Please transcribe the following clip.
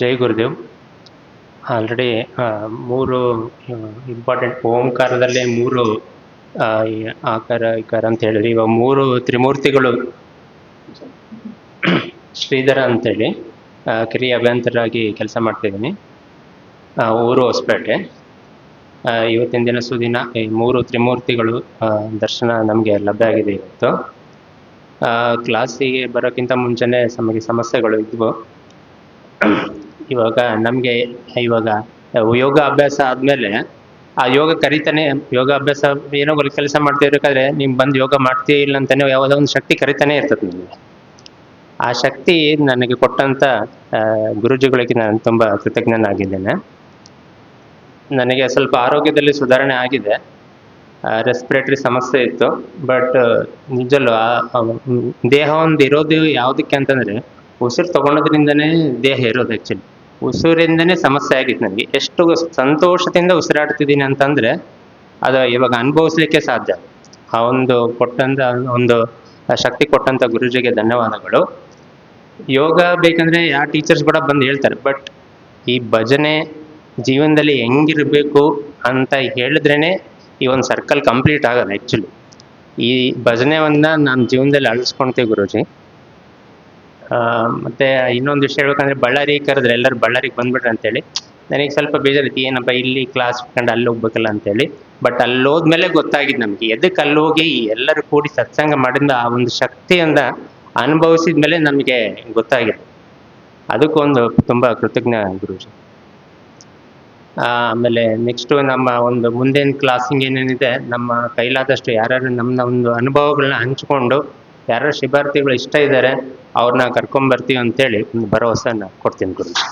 ಜೈ Gurudev. Already ಮೂರು important ಓಂಕಾರದಲ್ಲೇ ಮೂರು ಈ ಆಕಾರ ಇಕಾರ ಅಂತ ಹೇಳಿದ್ರಿ. ಇವಾಗ ಮೂರು ತ್ರಿಮೂರ್ತಿಗಳು ಶ್ರೀಧರ ಅಂತೇಳಿ ಕಿರಿಯ ಅಭಿಯಂತರಾಗಿ ಕೆಲಸ ಮಾಡ್ತಿದ್ದೀನಿ, ಊರು ಹೊಸಪೇಟೆ. ಇವತ್ತಿನ ದಿನ ಸುದಿನ ಈ ಮೂರು ತ್ರಿಮೂರ್ತಿಗಳು ದರ್ಶನ ನಮಗೆ ಲಭ್ಯ ಆಗಿದೆ ಇವತ್ತು. ಕ್ಲಾಸಿಗೆ ಬರೋಕ್ಕಿಂತ ಮುಂಚೆನೆ ನಮಗೆ ಸಮಸ್ಯೆಗಳು ಇದ್ವು. ಇವಾಗ ನಮಗೆ ಇವಾಗ ಯೋಗ ಅಭ್ಯಾಸ ಆದಮೇಲೆ ಆ ಯೋಗ ಕರಿತಾನೆ, ಯೋಗ ಅಭ್ಯಾಸ ಏನೋ ಒಂದು ಕೆಲಸ ಮಾಡ್ತಿರ್ಬೇಕಾದ್ರೆ ನೀವು ಬಂದು ಯೋಗ ಮಾಡ್ತೀವಿ ಇಲ್ಲ ಅಂತಾನೆ ಯಾವುದೋ ಒಂದು ಶಕ್ತಿ ಕರಿತಾನೆ ಇರ್ತದೆ ನಿಮಗೆ. ಆ ಶಕ್ತಿ ನನಗೆ ಕೊಟ್ಟಂತ ಗುರುಜಿಗಳಿಗೆ ನಾನು ತುಂಬ ಕೃತಜ್ಞನಾಗಿದ್ದೇನೆ. ನನಗೆ ಸ್ವಲ್ಪ ಆರೋಗ್ಯದಲ್ಲಿ ಸುಧಾರಣೆ ಆಗಿದೆ, ರೆಸ್ಪಿರೇಟರಿ ಸಮಸ್ಯೆ ಇತ್ತು. ಬಟ್ ನಿಜಲ್ಲೂ ದೇಹ ಒಂದು ಇರೋದು ಯಾವುದಕ್ಕೆ ಅಂತಂದರೆ ಉಸಿರು ತಗೊಳೋದ್ರಿಂದನೇ ದೇಹ ಇರೋದು. ಆ್ಯಕ್ಚುಲಿ ಉಸಿರಿಂದನೇ ಸಮಸ್ಯೆ ಆಗಿತ್ತು ನನಗೆ. ಎಷ್ಟು ಸಂತೋಷದಿಂದ ಉಸಿರಾಡ್ತಿದ್ದೀನಿ ಅಂತಂದರೆ ಅದು ಇವಾಗ ಅನುಭವಿಸ್ಲಿಕ್ಕೆ ಸಾಧ್ಯ. ಆ ಒಂದು ಕೊಟ್ಟಂತ ಒಂದು ಶಕ್ತಿ ಕೊಟ್ಟಂತ ಗುರುಜಿಗೆ ಧನ್ಯವಾದಗಳು. ಯೋಗ ಬೇಕಂದ್ರೆ ಯಾವ ಟೀಚರ್ಸ್ ಕೂಡ ಬಂದು ಹೇಳ್ತಾರೆ, ಬಟ್ ಈ ಭಜನೆ ಜೀವನದಲ್ಲಿ ಹೆಂಗಿರಬೇಕು ಅಂತ ಹೇಳಿದ್ರೇನೆ ಈ ಒಂದು ಸರ್ಕಲ್ ಕಂಪ್ಲೀಟ್ ಆಗೋದು. ಆ್ಯಕ್ಚುಲಿ ಈ ಭಜನೆಯನ್ನ ನಾನು ಜೀವನದಲ್ಲಿ ಅಳಿಸ್ಕೊಳ್ತೀವಿ ಗುರುಜಿ. ಮತ್ತೆ ಇನ್ನೊಂದು ವಿಷಯ ಹೇಳ್ಬೇಕಂದ್ರೆ ಬಳ್ಳಾರಿ ಕರೆದ್ರೆ ಎಲ್ಲರೂ ಬಳ್ಳಾರಿಗೆ ಬಂದ್ಬಿಟ್ರೆ ಅಂತೇಳಿ ನನಗೆ ಸ್ವಲ್ಪ ಬೇಜಾರಿತ್ತು. ಏನಪ್ಪ ಇಲ್ಲಿ ಕ್ಲಾಸ್ ಕಂಡು ಅಲ್ಲಿ ಹೋಗ್ಬೇಕಲ್ಲ ಅಂತೇಳಿ. ಬಟ್ ಅಲ್ಲಿ ಹೋದ್ಮೇಲೆ ಗೊತ್ತಾಗಿದ್ದು ನಮಗೆ ಎದಕ್ಕೆ ಅಲ್ಲಿ ಹೋಗಿ ಎಲ್ಲರೂ ಕೂಡಿ ಸತ್ಸಂಗ ಮಾಡಿದ ಆ ಒಂದು ಶಕ್ತಿಯಿಂದ ಅನುಭವಿಸಿದ ಮೇಲೆ ನಮಗೆ ಗೊತ್ತಾಗಿದೆ. ಅದಕ್ಕೊಂದು ತುಂಬ ಕೃತಜ್ಞ ಗುರುಜಿ. ಆಮೇಲೆ ನೆಕ್ಸ್ಟು ನಮ್ಮ ಒಂದು ಮುಂದಿನ ಕ್ಲಾಸಿಂಗ್ ಏನೇನಿದೆ ನಮ್ಮ ಕೈಲಾದಷ್ಟು ಯಾರ್ಯಾರು ನಮ್ಮ ಒಂದು ಅನುಭವಗಳನ್ನ ಹಂಚ್ಕೊಂಡು ಯಾರ್ಯಾರು ಶಿಬಿರಾರ್ಥಿಗಳು ಇಷ್ಟ ಇದ್ದಾರೆ ಅವ್ರನ್ನ ಕರ್ಕೊಂಬರ್ತೀವಿ ಅಂತೇಳಿ ಒಂದು ಭರವಸೆನ ಕೊಡ್ತೀನಿ ಗುರುಜಿ.